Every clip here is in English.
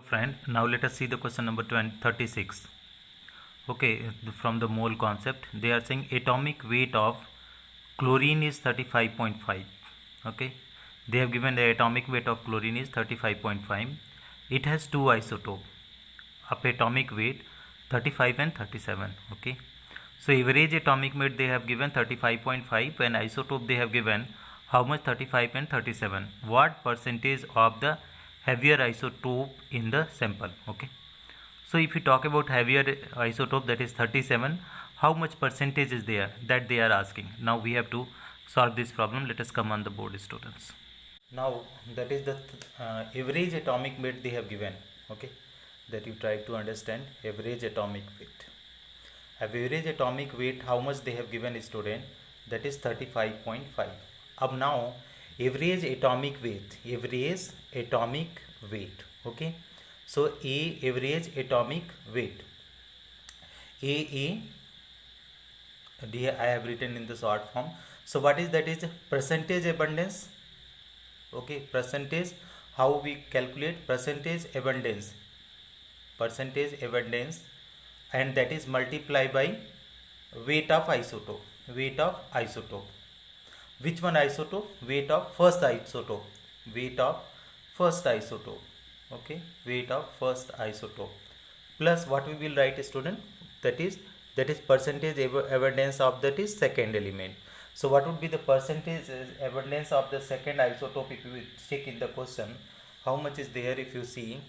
friend, now let us see the question number 36. Okay, from the mole concept, they are saying atomic weight of chlorine is 35.5. Okay, they have given the atomic weight of chlorine is 35.5. It has two isotopes of atomic weight 35 and 37. Okay, so average atomic weight they have given 35.5 and isotope they have given how much 35 and 37. What percentage of the heavier isotope in the sample? Okay, so if you talk about heavier isotope, that is 37, how much percentage is there, that they are asking. Now we have to solve this problem. Let us come on the board, students. Now that is the average atomic weight they have given. Okay, that you try to understand average atomic weight. Average atomic weight, how much they have given, student, that is 35.5. Up now average atomic weight, okay, so average atomic weight, I have written in the short form. So what is that? Is percentage abundance. Okay, percentage, how we calculate percentage abundance, and that is multiply by weight of isotope. Which one isotope? Weight of first isotope. Okay, weight of first isotope plus what we will write, student, that is percentage abundance of that is second element. So what would be the percentage abundance of the second isotope? If you check in the question, how much is there? If you see,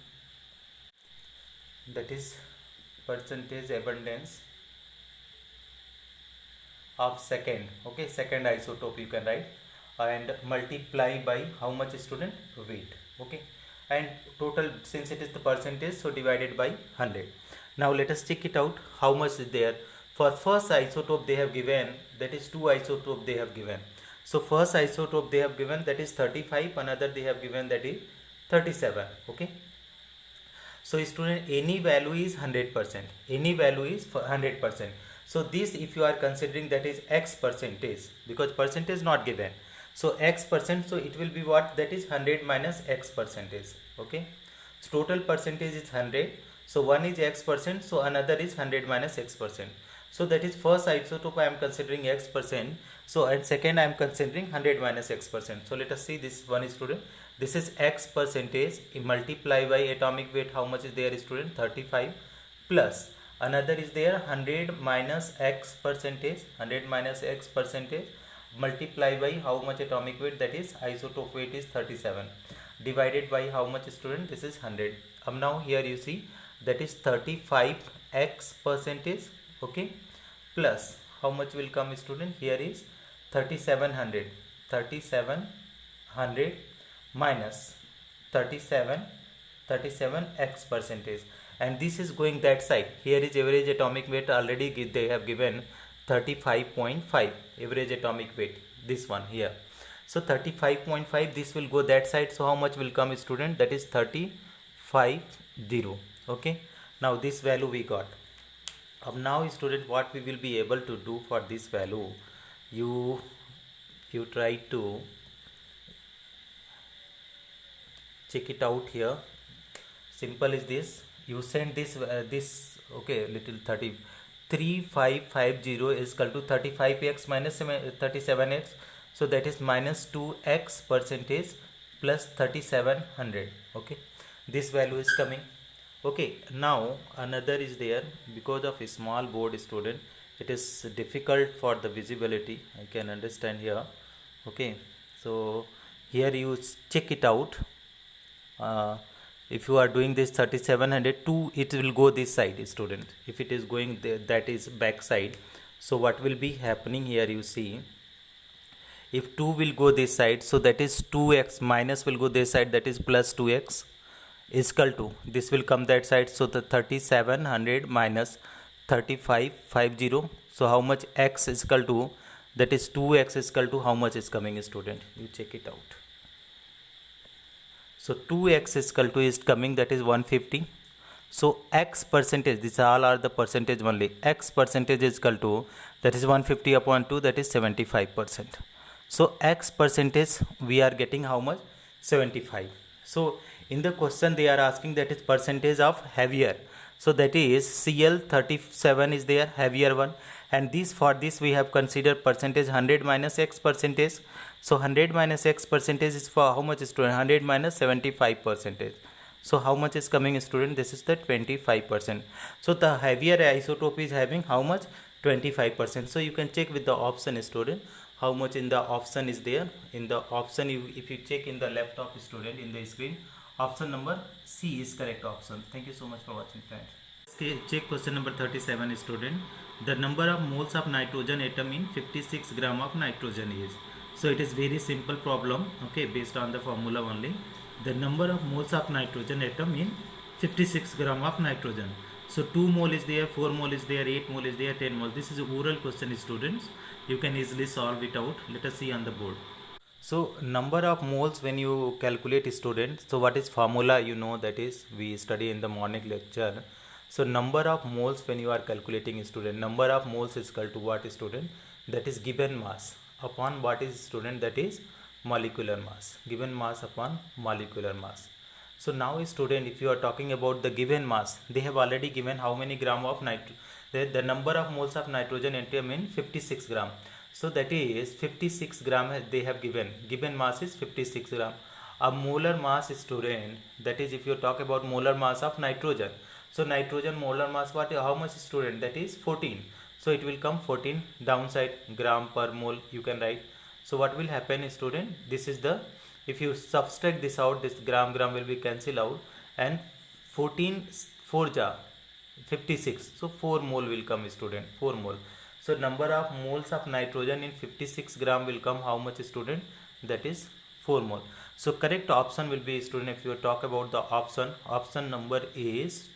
that is percentage abundance of second, okay, second isotope you can write, and multiply by how much, student? Weight. Okay, and total, since it is the percentage, so divided by 100. Now let us check it out, how much is there. For first isotope they have given, that is two isotope they have given. So first isotope they have given, that is 35, another they have given, that is 37. Okay, so student, any value is 100%, any value is 100%. So this, if you are considering, that is x percentage, because percentage not given, so x percent, so it will be what? That is 100 minus x percentage. Okay, so total percentage is 100, so one is x percent, so another is 100 minus x percent. So that is first isotope I am considering x percent, so and second I am considering 100 minus x percent. So let us see this one, student. This is x percentage, multiply by atomic weight, how much is there, student? 35, plus another is there 100 minus x percentage, multiply by how much atomic weight, that is isotope weight is 37, divided by how much, student? This is 100. Now here you see, that is 35x percentage. Okay, plus how much will come, student? Here is 3700 minus 37x percentage, and this is going that side. Here is average atomic weight, already they have given 35.5 average atomic weight, this one here. So 35.5, this will go that side, so how much will come, student? That is 350. Okay, now this value we got. Now, student, what we will be able to do for this value, you try to check it out here. Simple is this, you send this okay, little 3550 is equal to 35x minus 37x, so that is minus 2x percentage plus 3700. Okay, this value is coming. Okay, now another is there, because of a small board, student, it is difficult for the visibility, I can understand here. Okay, so here you check it out. If you are doing this 3702, it will go this side, student. If it is going there, that is back side. So what will be happening here, you see, if 2 will go this side, so that is 2x, minus will go this side, that is plus 2x, is equal to, this will come that side, so the 3700 minus 3550, so how much x is equal to, that is 2x is equal to how much is coming, student? You check it out. So 2x is equal to is coming, that is 150. So x percentage, these all are the percentage only, x percentage is equal to, that is 150 upon 2, that is 75%. So x percentage we are getting how much? 75. So In the question they are asking that is percentage of heavier. So that is Cl37 is there, heavier one, and this, for this we have considered percentage 100 minus x percentage. So 100 minus x percentage is for how much, student? 100 minus 75 percentage. So how much is coming, student? This is the 25%. So the heavier isotope is having how much? 25%. So you can check with the option, student, how much in the option is there. In the option, if you check in the left of student in the screen, option number C is correct option. Thank you so much for watching, friends. Okay, check question number 37, student. The number of moles of nitrogen atom in 56 gram of nitrogen is. So it is very simple problem, okay, based on the formula only. The number of moles of nitrogen atom in 56 gram of nitrogen. So 2 mole is there, 4 mole is there, 8 mole is there, 10 mole. This is a oral question, students. You can easily solve it out. Let us see on the board. So number of moles when you calculate, student. So what is formula? You know, that is we study in the morning lecture. So number of moles when you are calculating, student, number of moles is equal to what, student? That is given mass upon what is, student? That is molecular mass. Given mass upon molecular mass. So now, student, if you are talking about the given mass, they have already given how many gram of the number of moles of nitrogen atom in 56 gram. So that is 56 gram they have given. Given mass is 56 gram. A molar mass, student, that is if you talk about molar mass of nitrogen. So nitrogen molar mass, what, how much, student? That is 14. So it will come 14 downside gram per mole you can write. So what will happen, student? This is the, if you subtract this out, this gram will be cancelled out, and 14 4 ja 56. So 4 mole will come, student, 4 mole. So number of moles of nitrogen in 56 gram will come how much, student? That is 4 mole. So correct option will be, student, if you talk about the option number is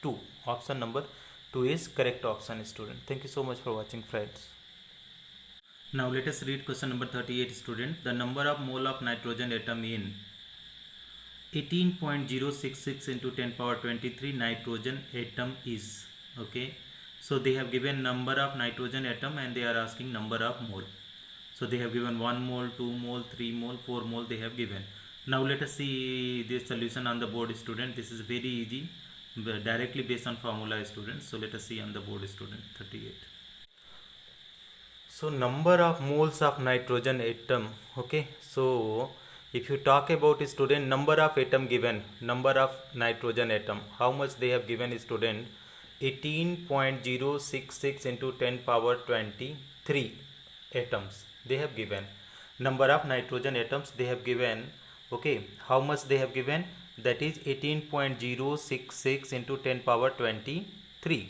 2. Option number 2 is correct option, student. Thank you so much for watching, friends. Now let us read question number 38, student. The number of mole of nitrogen atom in 18.066 into 10 power 23 nitrogen atom is. Okay. So they have given number of nitrogen atom and they are asking number of mole. So they have given 1 mole, 2 mole, 3 mole, 4 mole they have given. Now let us see this solution on the board, student. This is very easy, directly based on formula, students. So let us see on the board, student. 38. So number of moles of nitrogen atom. Okay, so if you talk about, student, number of atom given, number of nitrogen atom, how much they have given, student? 18.066 into 10 power 23 atoms they have given. Number of nitrogen atoms they have given. Okay, how much they have given? That is 18.066 into 10 power 23.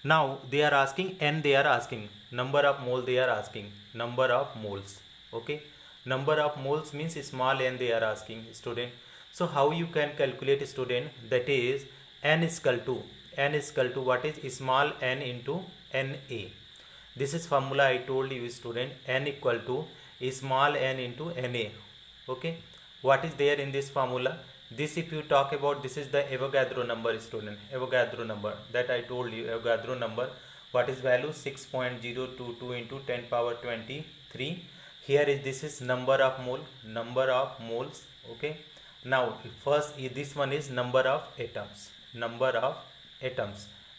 Now they are asking n, they are asking number of mole, they are asking number of moles. Okay, number of moles means small n they are asking, student. So how you can calculate, student? That is n is equal to what is small n into Na. This is formula I told you, student. N equal to small n into Na. Okay, what is there in this formula? This, if you talk about, this is the Avogadro number, student. Avogadro number that I told you. Avogadro number, what is value? 6.022 into 10 power 23. Here is, this is number of moles. Okay, now first this one is number of atoms.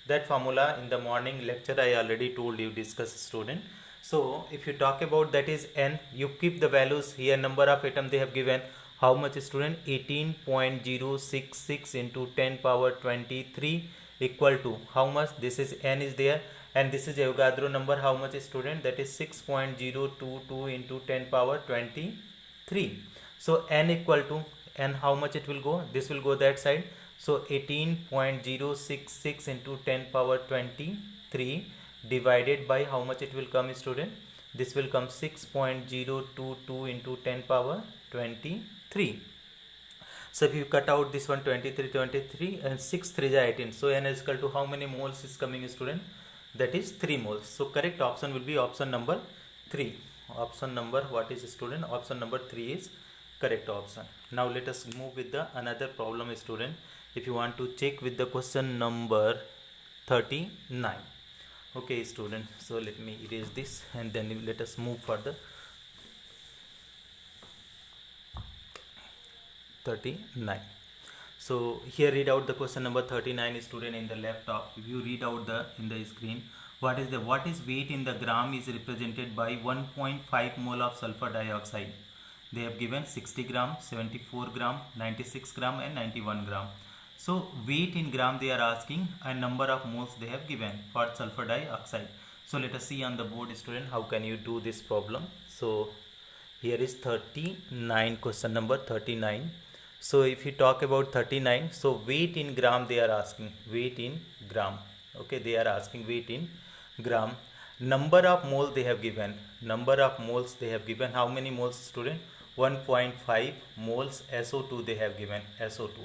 That formula in the morning lecture I already told you, discuss, student. So if you talk about, that is n, you keep the values here. Number of atom they have given how much, student? 18.066 into 10 power 23 equal to how much? This is n is there, and this is Avogadro number, how much, student? That is 6.022 into 10 power 23. So n equal to, n how much it will go? This will go that side. So 18.066 into 10 power 23 divided by how much it will come, student? This will come 6.022 into 10 power 23. So if you cut out this one, 23 and 6 3 is 18. So n is equal to how many moles is coming, student? That is 3 moles. So correct option will be option number 3. Option number, what is, student? Option number 3 is correct option. Now let us move with the another problem, student. If you want to check with the question number 39. Okay, student. So let me erase this and then let us move further. 39. So here read out the question number 39, student, in the laptop. If you read out the in the screen, what is weight in the gram is represented by 1.5 mole of sulfur dioxide. They have given 60 gram, 74 gram, 96 gram and 91 gram. So weight in gram they are asking, and number of moles they have given for sulfur dioxide. So let us see on the board, student, how can you do this problem. So here is 39, question number 39. So if you talk about 39, so weight in gram they are asking, weight in gram. Okay, they are asking weight in gram. Number of mole they have given, number of moles they have given. How many moles, student? 1.5 moles SO2 they have given, SO2.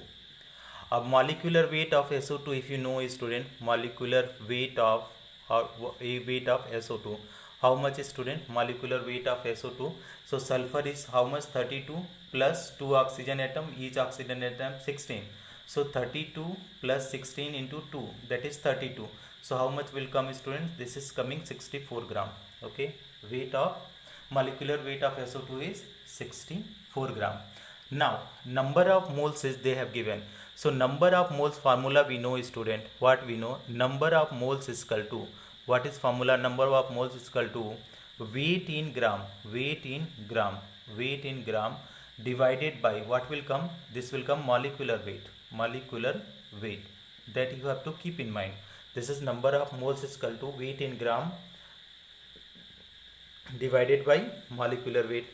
A molecular weight of SO2, if you know, student, molecular weight of SO2. How much is, student? Molecular weight of SO2. So sulfur is how much? 32 plus 2 oxygen atom, each oxygen atom 16. So 32 plus 16 into 2, that is 32. So how much will come, student? This is coming 64 gram. Okay, weight of molecular weight of SO2 is 64 gram. Now number of moles is they have given. So number of moles formula we know, student. What we know? Number of moles is equal to, what is formula? Number of moles is equal to weight in gram, weight in gram, weight in gram divided by what will come? This will come molecular weight, molecular weight. That you have to keep in mind. This is number of moles is equal to weight in gram divided by molecular weight.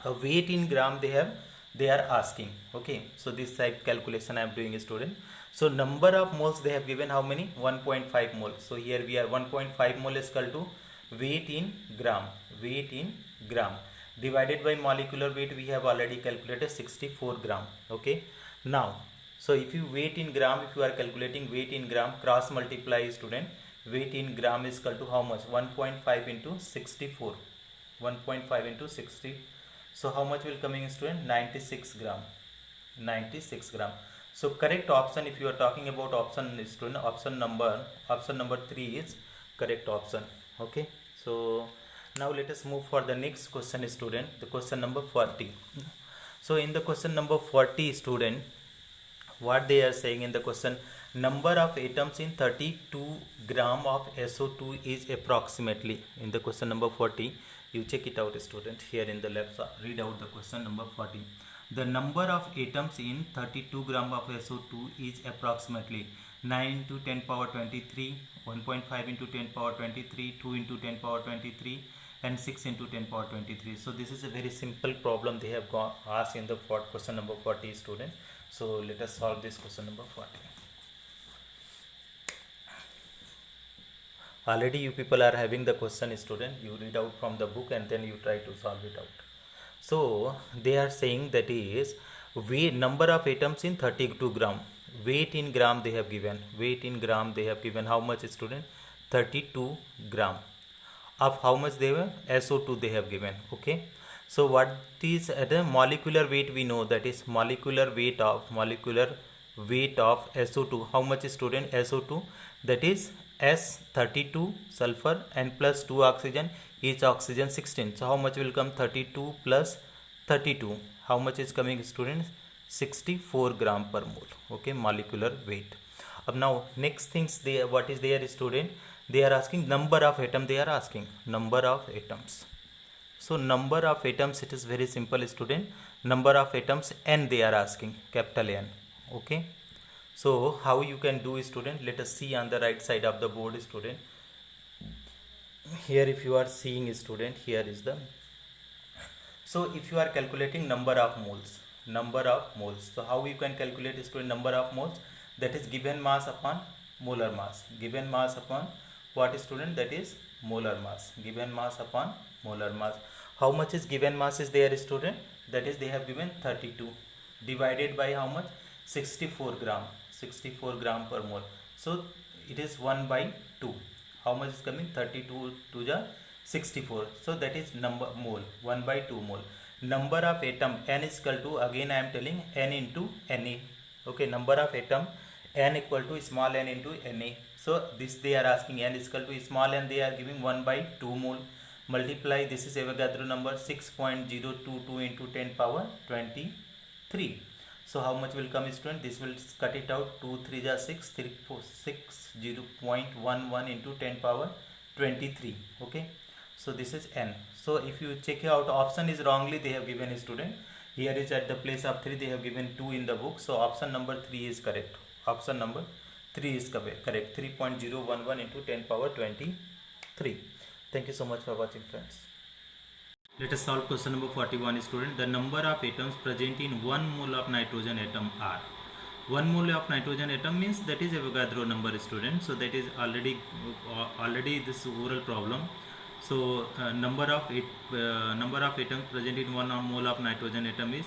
A weight in gram they are asking. Okay, so this type calculation I am doing, student. So number of moles they have given, how many? 1.5 mole. So here we are 1.5 mole is equal to weight in gram, weight in gram divided by molecular weight. We have already calculated 64 gram. Okay, now so if you weight in gram, if you are calculating weight in gram, cross multiply, student. Weight in gram is equal to how much? 1.5 into 64, 1.5 into 60. So how much will coming, student? 96 gram, 96 gram. So correct option, if you are talking about option, student, option number 3 is correct option. Okay, so now let us move for the next question, student, the question number 40. So in the question number 40, student, what they are saying in the question, number of atoms in 32 gram of SO2 is approximately. In the question number 40, you check it out, student, here in the left side. Read out the question number 40. The number of atoms in 32 gram of SO2 is approximately 9 into 10 power 23, 1.5 into 10 power 23, 2 into 10 power 23 and 6 into 10 power 23. So this is a very simple problem they have asked in the question number 40, student. So let us solve this question number 40. Already you people are having the question, student. You read out from the book and then you try to solve it out. So they are saying that is weight, number of atoms in 32 gram. Weight in gram they have given. Weight in gram they have given. How much, student? 32 gram. Of how much they were? SO2 they have given. Okay. So what is the molecular weight we know, that is molecular weight of SO2. How much, student? SO2, that is S32 sulfur and plus 2 oxygen, each oxygen 16. So how much will come? 32 plus 32. How much is coming, students? 64 gram per mole. Okay, molecular weight. Now next things, what is there, student? They are asking number of atom. They are asking number of atoms. So number of atoms, it is very simple, student. Number of atoms n they are asking, capital N. Okay. So how you can do, student? Let us see on the right side of the board, student. Here if you are seeing, student, here is the. So if you are calculating number of moles. So how you can calculate, student, number of moles? That is given mass upon molar mass. Given mass upon what, student? That is molar mass. Given mass upon molar mass. How much is given mass is there, student? That is they have given 32 divided by how much? 64 gram. 64 gram per mole. So it is 1 by 2. How much is coming? 32 to the 64. So that is number mole. 1 by 2 mole. Number of atom n is equal to, again I am telling, n into Na. Okay, number of atom n equal to small n into Na. So this they are asking, n is equal to small n, they are giving 1 by 2 mole. Multiply, this is Avogadro number 6.022 into 10 power 23. So how much will come, student? This will cut it out. 2 3 are 6, 3 4 6 0.11 into 10 power 23. Okay, so this is n. So if you check out, option is wrongly they have given, student. Here is at the place of 3 they have given 2 in the book, so option number 3 is correct. Option number 3 is correct. 3.011 into 10 power 23. Thank you so much for watching, friends. Let us solve question number 41, student. The number of atoms present in 1 mole of nitrogen atom are. 1 mole of nitrogen atom means that is Avogadro number, student. So that is already this oral problem. So number of atoms present in 1 mole of nitrogen atom is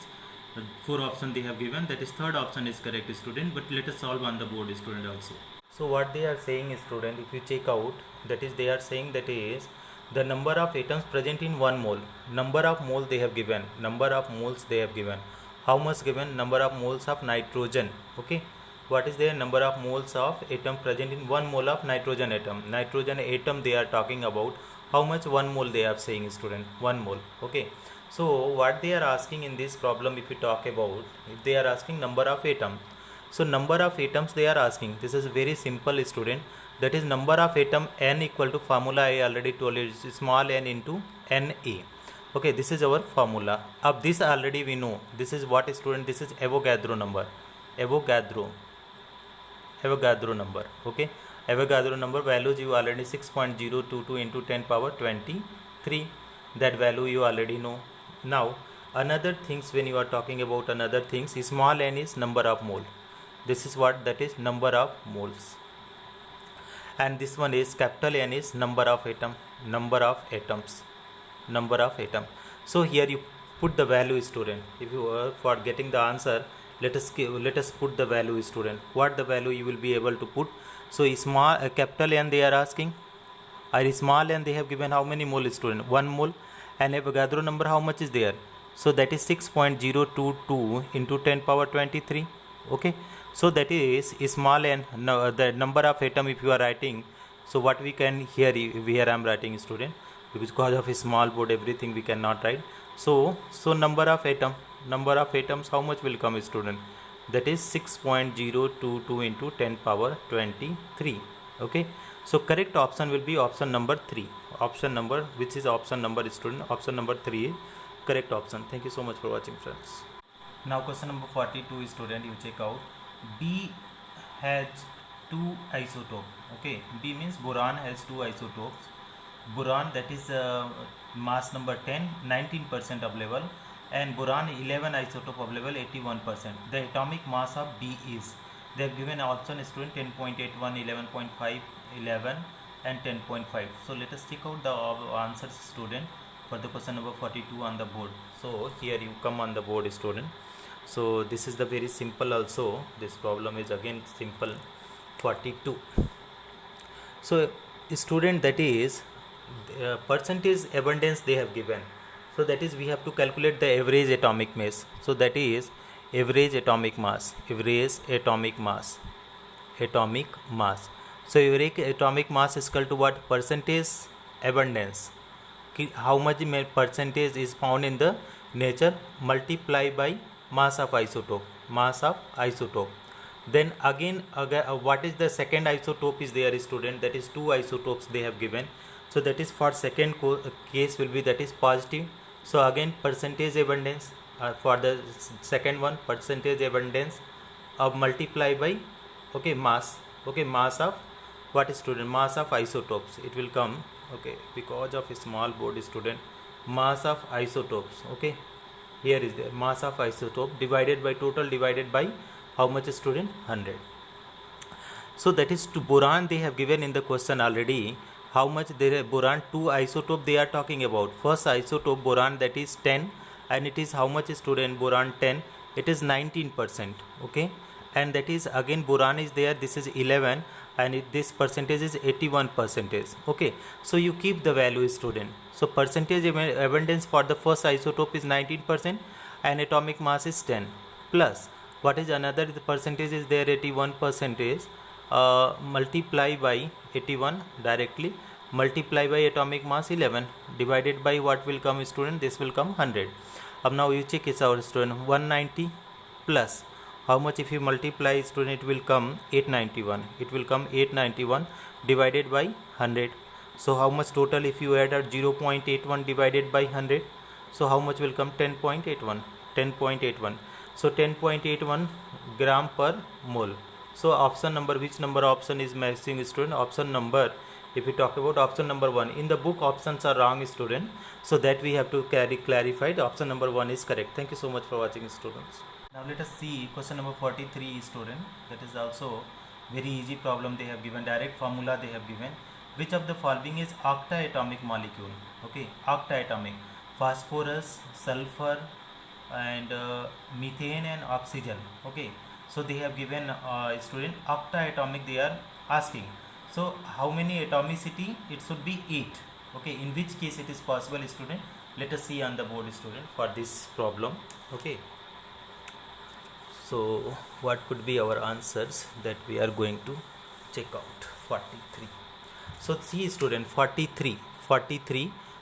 4 options they have given. That is third option is correct, student. But let us solve on the board, student, also. So what they are saying, student, if you check out, that is they are saying that is the number of atoms present in 1 mole. Number of moles they have given. Number of moles they have given. How much given? Number of moles of nitrogen. Okay. What is their number of moles of atom present in 1 mole of nitrogen atom? Nitrogen atom they are talking about. How much 1 mole they are saying, student? 1 mole. Okay. So what they are asking in this problem, if we talk about, if they are asking number of atoms. So number of atoms they are asking. This is very simple, student. That is number of atom n equal to formula I already told you, small n into Na. Okay, this is our formula. Of this already we know. This is what, student? This is Avogadro number. Avogadro number. Okay, Avogadro number values you already 6.022 into 10 power 23. That value you already know. Now another things, when you are talking about another things, small n is number of mole. This is what, that is number of moles. And this one is capital N is number of atoms. So here you put the value, student. If you are for getting the answer, let us put the value, student. What the value you will be able to put? So small capital N they are asking, or small n they have given how many mole, student? 1 mole. And Avogadro number how much is there? So that is 6.022 into 10 power 23. Okay, so that is small n, the number of atom if you are writing. So what we can here I am writing, student, because of a small board everything we cannot write. So number of atoms how much will come, student? That is 6.022 into 10 power 23. Okay, so correct option will be option number 3. Option number, which is option number, student? Option number 3 is correct option. Thank you so much for watching, friends. Now question number 42, student, you check out. B has 2 isotopes. Okay, B means boron has 2 isotopes. Boron, that is mass number 10, 19% of level, and boron 11 isotope of level 81%. The atomic mass of B is, they have given option, student, 10.81, 11.5, 11 and 10.5. So let us check out the answers, student, for the question number 42 on the board. So here you come on the board, student. So this is the very simple also. This problem is again simple. 42. So student, that is percentage abundance they have given. So that is we have to calculate the average atomic mass. So that is average atomic mass. So average atomic mass is equal to what? Percentage abundance. How much percentage is found in the nature, multiply by mass of isotope. Then again what is the second isotope is there, student? That is 2 isotopes they have given. So that is for second case will be, that is positive. So again percentage abundance for the second one, percentage abundance of multiply by, okay, mass. Okay, mass of what, student? Mass of isotopes it will come. Okay, because of a small board, student, mass of isotopes. Okay, here is the mass of isotope divided by total, divided by how much, student? 100. So that is to boron they have given in the question already. How much there boron? 2 isotope they are talking about. First isotope boron, that is 10, and it is how much, student? Boron 10, it is 19%. Okay, and that is again boron is there, this is 11, and this percentage is 81%. Okay, so you keep the value, student. So percentage abundance for the first isotope is 19% and atomic mass is 10, plus what is another, the percentage is there, 81%, multiply by 81 directly, multiply by atomic mass 11, divided by what will come, student? This will come 100. Now you check it out, student. 190 plus how much if you multiply, student, it will come 891. It will come 891 divided by 100. So how much total if you add at 0.81 divided by 100? So how much will come? 10.81. 10.81. So 10.81 gram per mole. So option number, which number option is matching, student? Option number, if we talk about option number 1, in the book options are wrong, student, so that we have to clarified. Option number 1 is correct. Thank you so much for watching, students. Now let us see question number 43, student. That is also very easy problem. They have given direct formula. They have given, which of the following is octaatomic molecule? Okay, octaatomic: phosphorus, sulfur, and methane and oxygen. Okay, so they have given student octaatomic they are asking. So how many atomicity? It should be 8. Okay, in which case it is possible, student? Let us see on the board, student, for this problem. Okay, so what could be our answers that we are going to check out? 43. So see, student, 43.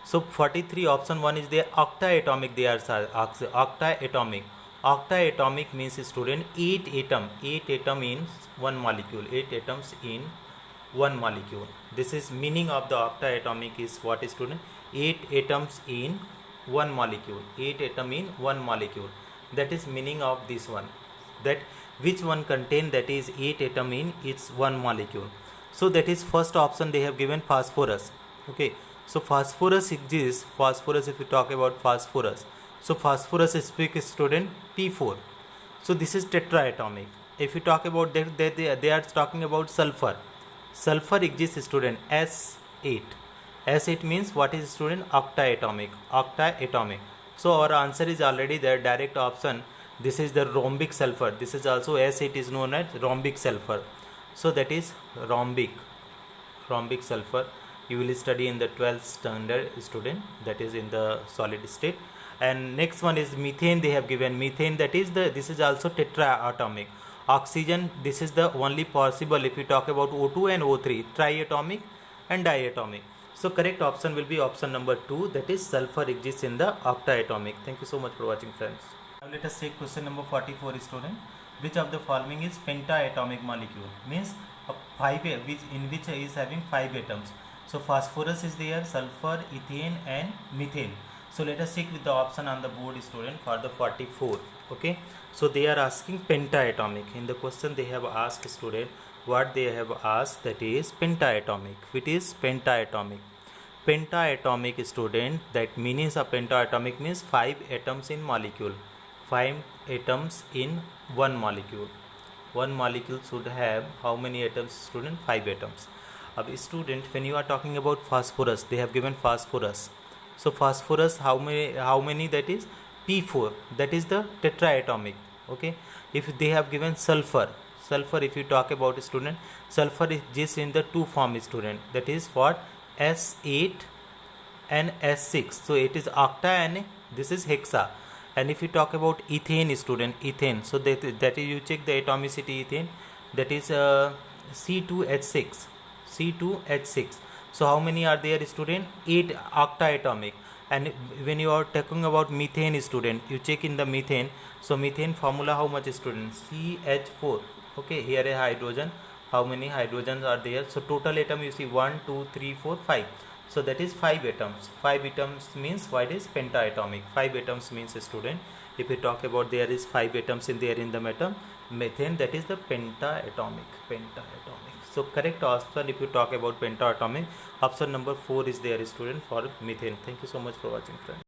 So 43, option 1 is there, octaatomic. They are octaatomic. Octaatomic means, student, 8 atom in one molecule. 8 atoms in one molecule. This is meaning of the octaatomic is what, student? 8 atoms in one molecule. 8 atom in one molecule. That is meaning of this one. That which one contain, that is 8 atom in its one molecule. So that is first option. They have given phosphorus. Okay, so phosphorus exists. Phosphorus, if you talk about phosphorus, so phosphorus is speak, student, P4. So this is tetraatomic. If you talk about that, they are talking about sulfur. Sulfur exists, student, S8. S8 means what is, student? Octaatomic. So our answer is already there, direct option. This is the rhombic sulfur. This is also S8 is known as rhombic sulfur. So that is rhombic sulfur. You will study in the 12th standard, student, that is in the solid state. And next one is methane. They have given methane, that is this is also tetraatomic. Oxygen, this is the only possible if you talk about O2 and O3, triatomic and diatomic. So correct option will be option number 2, that is sulfur exists in the octaatomic. Thank you so much for watching, friends. Now let us take question number 44, student. Which of the following is pentaatomic molecule? Means in which is having 5 atoms. So phosphorus is there, sulfur, ethane and methane. So let us check with the option on the board, student, for the 44. Okay, so they are asking pentaatomic. In the question they have asked, student, what they have asked, that is pentaatomic. It is pentaatomic. Pentaatomic, student, that means a pentaatomic means 5 atoms in molecule. 5 atoms in one molecule. One molecule should have how many atoms, student? 5 atoms. Student, when you are talking about phosphorus, they have given phosphorus. So phosphorus, how many that is? P4, that is the tetraatomic. Okay, if they have given sulfur, if you talk about, student, sulfur is just in the 2 form, student, that is what? S8 and S6. So it is octa and this is hexa. And if you talk about ethane, student, ethane, so that is, you check the atomicity ethane, that is C2H6. So how many are there, student? 8 octaatomic. And when you are talking about methane, student, you check in the methane. So methane formula how much, student? CH4. Okay, here a hydrogen. How many hydrogens are there? So total atom you see 1, 2, 3, 4, 5. So that is 5 atoms. 5 atoms means what is pentaatomic. 5 atoms means, student, if you talk about there is 5 atoms in there in the methane, that is the pentaatomic. So correct option if you talk about pentaatomic, option number 4 is there, student, for methane. Thank you so much for watching, friends.